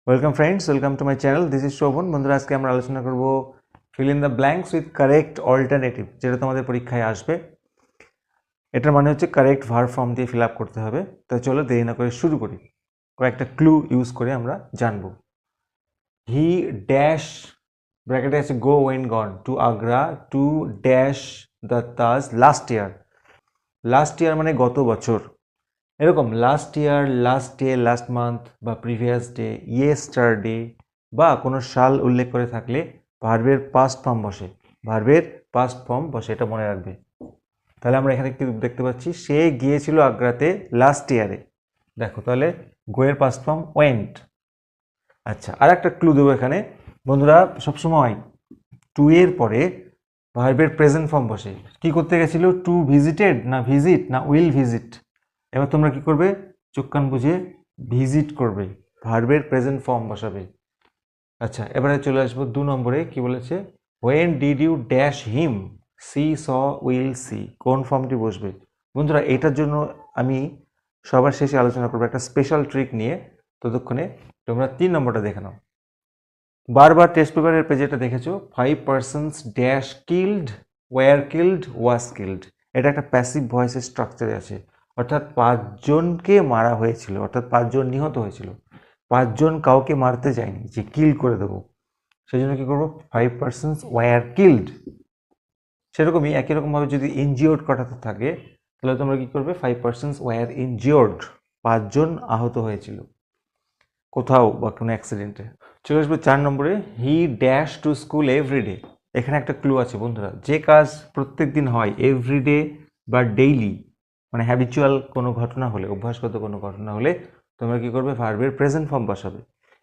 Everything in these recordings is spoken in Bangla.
Welcome friends, welcome to my channel. This is Shovan. বন্ধুরা, আজকে আমরা আলোচনা করব fill in the blanks with correct alternative, যেটা তোমাদের পরীক্ষায় আসবে। এটার মানে হচ্ছে কারেক্ট ভার্ব ফর্ম দিয়ে ফিল আপ করতে হবে। তো চলো দেরি না করে শুরু করি। কয়েকটা ক্লু ইউজ করে আমরা জানব। হি ড্যাশ, ব্র্যাকেটে আছে go went gone to Agra to dash the Taj last year. Last year মানে গত বছর। এরকম last year, last day, last month বা প্রিভিয়াস ডে, ইয়েস্টারডে বা কোনো সাল উল্লেখ করে থাকলে ভার্বের পাস্ট ফর্ম বসে। ভার্বের পাস্ট ফর্ম বসে, এটা মনে রাখবে। তাহলে আমরা এখানে কি দেখতে পাচ্ছি? সে গিয়েছিল আগ্রাতে লাস্ট ইয়ারে। দেখো, তাহলে গোয়ের পাস্ট ফর্ম ওয়েন্ট। আচ্ছা, আর একটা ক্লু দেবো এখানে। বন্ধুরা, সবসময় টু এর পরে ভার্বের প্রেজেন্ট ফর্ম বসে। কি করতে গেছিল? টু ভিজিটেড না ভিজিট না উইল ভিজিট। এবার তোমরা কি করবে? চোখ কান বুঝে ভিজিট করবে, ভার্বের প্রেজেন্ট ফর্ম বসাবে। আচ্ছা, এবারে চলে আসবো 2 নম্বরে। কি বলেছে? When did you dash him see saw will see. কোন ফর্মটি বসবে? বন্ধুরা, এটার জন্য আমি সবার শেষে আলোচনা করবো একটা স্পেশাল ট্রিক নিয়ে। ততক্ষণে তোমরা 3 নম্বরটা দেখে নাও। বারবার টেস্ট পেপারের পেজেটা দেখেছো, 5 persons dash killed, were killed, was killed. এটা একটা প্যাসিভ ভয়েসের স্ট্রাকচারে আছে, অর্থাৎ 5 জনকে মারা হয়েছিল, অর্থাৎ 5 জন নিহত হয়েছিল। 5 জন কাউকে মারতে যায়নি যে কিল করে দেবো। সেই জন্য কি করবো? 5 পার্সনস ওয়ার কিল্ড। সেরকমই একই রকমভাবে যদি ইনজিওর্ড করাতে থাকে, তাহলে তোমরা কি করবে? 5 পার্সনস ওয়ার ইনজিওর্ড, 5 জন আহত হয়েছিল কোথাও বা কোনো অ্যাক্সিডেন্টে। চলে আসবে 4 নম্বরে। He dash to school every day. এখানে একটা ক্লু আছে বন্ধুরা। যে কাজ প্রত্যেক দিন হয়, এভরিডে বা ডেইলি, মানে হ্যাবিচুয়াল কোনো ঘটনা হলে, অভ্যাসগত কোনো ঘটনা হলে তোমরা কি করবে? ভার্বের প্রেজেন্ট ফর্ম বসাবে।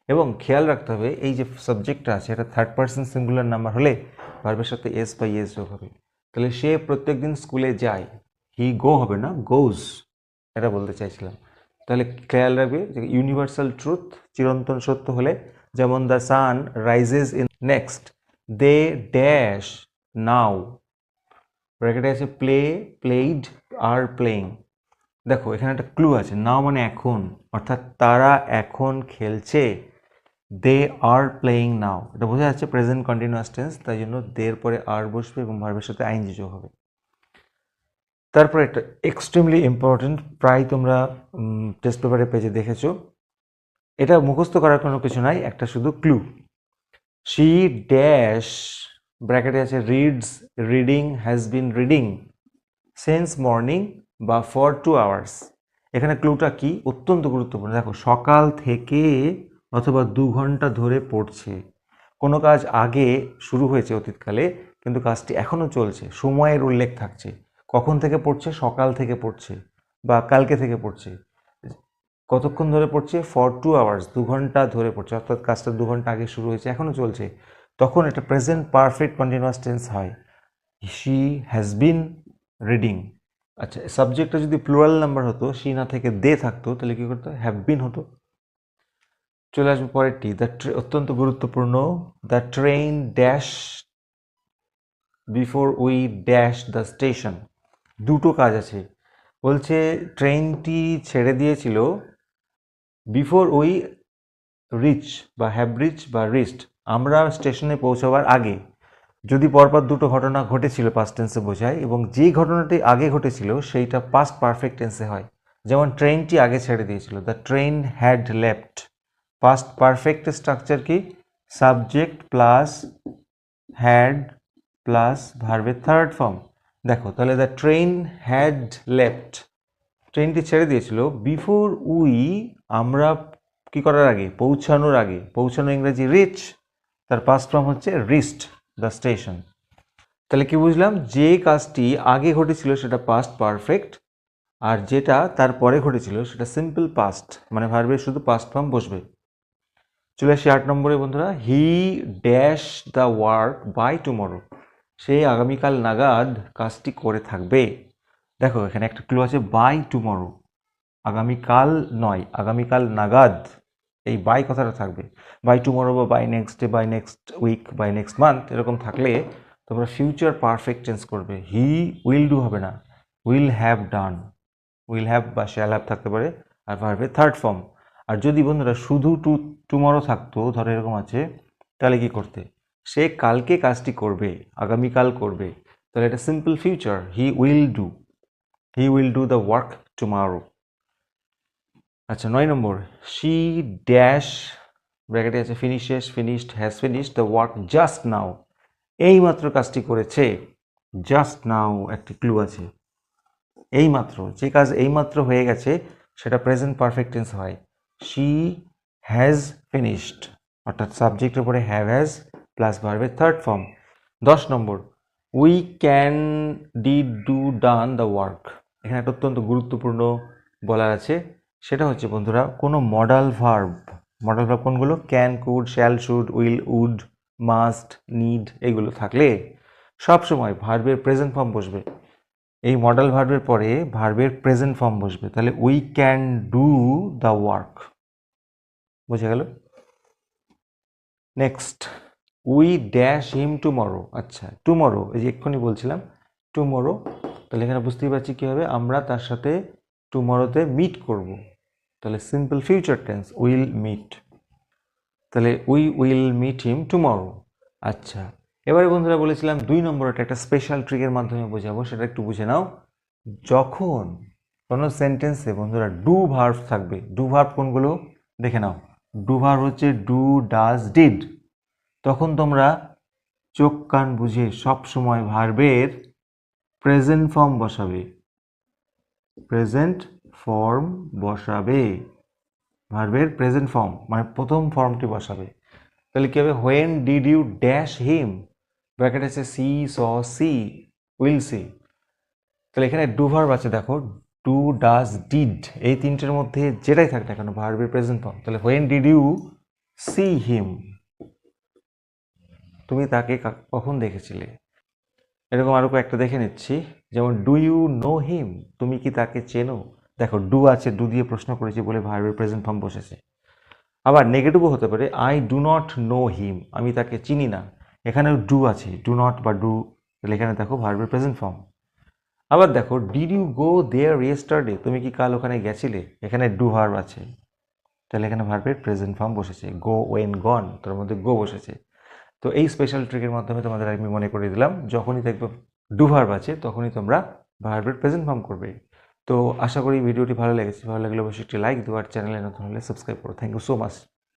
এবং খেয়াল রাখতে হবে, এই যে সাবজেক্টটা আছে এটা থার্ড পার্সন সিঙ্গুলার নাম্বার হলে ভার্বের সাথে এস বা ইয়েস যোগ হবে। তাহলে সে প্রত্যেক দিন স্কুলে যায়। হি গো হবে না, গোজ, এটা বলতে চাইছিলাম। তাহলে খেয়াল রাখবে যে ইউনিভার্সাল ট্রুথ, চিরন্তন সত্য হলে, যেমন the sun rises in next, they dash now, ব্র্যাকেটে আছে প্লে, প্লেইড, আর প্লেইং। দেখো, এখানে একটা ক্লু আছে। নাও মানে এখন, অর্থাৎ তারা এখন খেলছে। দে আর প্লেইং নাও, এটা বোঝা যাচ্ছে প্রেজেন্ট কন্টিনিউয়াস টেন্স, তাই জন্য দের পরে আর বসবে এবং ভার্বের সাথে আইএনজি যোগ হবে। তারপর একটা এক্সট্রিমলি ইম্পর্টেন্ট, প্রায় তোমরা টেস্ট পেপারের পেজে দেখেছো। এটা মুখস্থ করার কোনো কিছু নাই, একটা শুধু ক্লু। শি ড্যাশ, ব্র্যাকেটে আছে reads, reading, has been reading since morning বা ফর 2 আওয়ার্স। এখানে ক্লুটা কি? অত্যন্ত গুরুত্বপূর্ণ। দেখো, সকাল থেকে অথবা 2 ঘন্টা ধরে পড়ছে। কোনো কাজ আগে শুরু হয়েছে অতীতকালে, কিন্তু কাজটি এখনও চলছে, সময়ের উল্লেখ থাকছে। কখন থেকে পড়ছে? সকাল থেকে পড়ছে বা কালকে থেকে পড়ছে। কতক্ষণ ধরে পড়ছে? ফর 2 আওয়ার্স, 2 ঘন্টা ধরে পড়ছে, অর্থাৎ কাজটা 2 ঘন্টা আগে শুরু হয়েছে, এখনও চলছে। তখন এটা প্রেজেন্ট পারফেক্ট কন্টিনিউয়াস টেন্স হয়। She has been reading. আচ্ছা, সাবজেক্টটা যদি প্লুরাল নাম্বার হতো, শি না থেকে দে থাকতো, তাহলে কি করতো? হ্যাভ বিন হতো। চলে আসবে পরেরটি, অত্যন্ত গুরুত্বপূর্ণ। The train dash before we dash the station. দুটো কাজ আছে। বলছে ট্রেনটি ছেড়ে দিয়েছিল বিফোর উই রিচ বা হ্যাভ রিচ বা রিচড, আমরা স্টেশনে পৌঁছাবার আগে। যদি পরপর দুটো ঘটনা ঘটেছিল, পাস্ট টেন্সে বোঝায়, এবং যেই ঘটনাটি আগে ঘটেছিল সেইটা পাস্ট পারফেক্ট টেন্সে হয়। যেমন ট্রেনটি আগে ছেড়ে দিয়েছিল, the train had left. Past perfect structure কি? সাবজেক্ট প্লাস হ্যাড প্লাস ভার্বের থার্ড ফর্ম। দেখো, তাহলে দ্য ট্রেন হ্যাড লেফট, ট্রেনটি ছেড়ে দিয়েছিল বিফোর উই, আমরা কি করার আগে? পৌঁছানোর আগে। পৌঁছানো ইংরেজি রিচ, তার পাস্ট ফর্ম হচ্ছে রিচড দ্য স্টেশন। তাহলে কি বুঝলাম? যে কাজটি আগে ঘটেছিল সেটা পাস্ট পারফেক্ট, আর যেটা তারপরে ঘটেছিল সেটা সিম্পল পাস্ট, মানে ভার্বের শুধু পাস্ট ফর্ম বসবে। চলে আসি 8 নম্বরে বন্ধুরা। He dash the work by tomorrow, সে আগামীকাল নাগাদ কাজটি করে থাকবে। দেখো, এখানে একটা ক্লু আছে, বাই টুমরো, আগামীকাল নয়, আগামীকাল নাগাদ, এই বাই কথাটা থাকবে। বাই টুমরো বা by next day, by next week, by next month, এরকম থাকলে তোমরা ফিউচার পারফেক্ট টেন্স করবে। হি উইল ডু হবে না, will have done. Will have বা শ্যাল হ্যাভ থাকতে পারে, আর ভার্বের থার্ড ফর্ম। আর যদি বন্ধুরা শুধু টুমরো থাকতো, ধরো এরকম আছে, তাহলে কি করতে? সে কালকে কাজটি করবে, আগামীকাল করবে, তাহলে এটা simple future, he will do the work tomorrow. আচ্ছা 9 নম্বর, শি ড্যাশ ব্র্যাকেটে আছে finished has finished the work just now, এইমাত্র কাজটি করেছে। জাস্ট নাও একটি ক্লু আছে, এইমাত্র, যে কাজ এইমাত্র হয়ে গেছে সেটা প্রেজেন্ট পারফেক্ট টেন্স হয়। শি হ্যাজ ফিনিশড, অর্থাৎ সাবজেক্টের উপরে হ্যাভ হ্যাজ প্লাস ভার্বের third form. 10 number, we can did do done the work, এখানে একটা অত্যন্ত গুরুত্বপূর্ণ বলার আছে, সেটা হচ্ছে বন্ধুরা কোনো মডাল ভার্ব কোনগুলো? Can, could, shall, should, will, would, must, need, এগুলো থাকলে সবসময় ভার্বের প্রেজেন্ট ফর্ম বসবে। এই মডাল ভার্বের পরে ভার্বের প্রেজেন্ট ফর্ম বসবে, তাহলে we can do the work, বুঝে গেল? Next, we dash him tomorrow. আচ্ছা টুমরো, এই যে এক্ষুনি বলছিলাম টুমরো, তাহলে এখানে বুঝতেই পারছি কী হবে, আমরা তার সাথে টুমরোতে মিট করব, তাহলে simple future tense will meet, তাহলে we will meet him tomorrow. আচ্ছা এবারে বন্ধুরা বলেছিলাম 2 নম্বরটা একটা স্পেশাল ট্রিকের মাধ্যমে বোঝাবো, সেটা একটু বুঝে নাও। যখন কোনো সেন্টেন্সে বন্ধুরা ডু ভার্ব থাকবে, ডু ভার্ব কোনগুলো দেখে নাও, ডু ভার্ব হচ্ছে ডু, ডাজ, ডিড, তখন তোমরা চোখ কান বুঝে সব সময় ভার্বের প্রেজেন্ট ফর্ম বসাবে, ভার্বের প্রেজেন্ট ফর্ম মানে প্রথম ফর্মটি বসাবে। তাহলে কি হবে? When did you dash him, bracket আছে see, saw, see, will see, তাহলে এখানে ডু ভার্ব আছে, দেখো ডু, ডাজ, ডিড, এই তিনটের মধ্যে যেটাই থাক না কেন ভার্বের প্রেজেন্ট ফর্ম, তাহলে when did you see him, তুমি তাকে কখন দেখেছিলে। এরকম আরও কয়েকটা দেখে নিচ্ছি, যেমন ডু ইউ নো হিম, তুমি কি তাকে চেনো, দেখো ডু আছে, ডু দিয়ে প্রশ্ন করেছি বলে ভার্বের প্রেজেন্ট ফর্ম বসেছে। আবার নেগেটিভও হতে পারে, I do not know him, আমি তাকে চিনি না, এখানেও ডু আছে, ডু নট বা ডু, তাহলে এখানে দেখো ভার্বের প্রেজেন্ট ফর্ম। আবার দেখো did you go there yesterday, তুমি কি কাল ওখানে গেছিলে, এখানে ডু ভার্ব আছে, তাহলে এখানে ভার্বের প্রেজেন্ট ফর্ম বসেছে, গো, ওয়েন, গন, তার মধ্যে গো বসেছে। তো এই স্পেশাল ট্রিকের মাধ্যমে তোমাদের আমি মনে করে দিলাম, যখনই দেখবে ডু ভার্ব আছে তখনই তোমরা ভার্বের প্রেজেন্ট ফর্ম করবে। তো আশা করি ভিডিওটি ভালো লেগেছে, ভালো লাগলে অবশ্যই একটি লাইক দিও, আর চ্যানেলে নতুন হলে সাবস্ক্রাইব করো। Thank you so much.